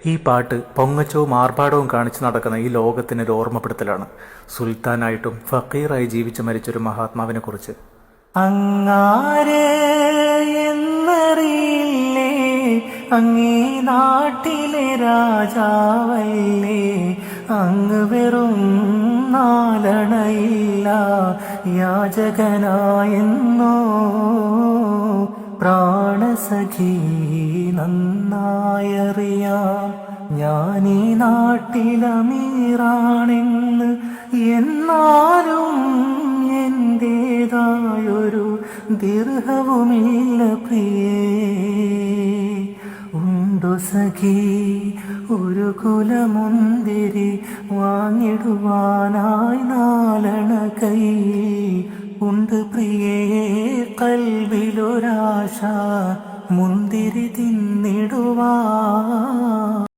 ഈ പാട്ട് പൊങ്ങച്ചവും ആർഭാടവും കാണിച്ചു നടക്കുന്ന ഈ ലോകത്തിനൊരു ഓർമ്മപ്പെടുത്തലാണ്. സുൽത്താനായിട്ടും ഫക്കീറായി ജീവിച്ചു മരിച്ചൊരു മഹാത്മാവിനെ കുറിച്ച്. അങ്ങാരെ എന്നറിയില്ലേ, അങ്ങേ നാട്ടിലെ രാജാവല്ലേ, അങ്ങ് വെറും നാലണയില്ല യാചകനായെന്നോ പ്രാണസഖി നന്നായറിയാം. ഞാനീ നാട്ടിലമീറാണെന്ന്, എന്നാലും എന്റേതായൊരു ദിർഹവുമില്ല പ്രിയേ. ഉണ്ടു സഖി ഒരു കുലമുന്തിരി വാങ്ങിടുവാനായി നാലണ കൈ ഉണ്ട് പ്രിയേ. കൽവിലൊരാശ മുന്തിരി തിന്നിടുവാ.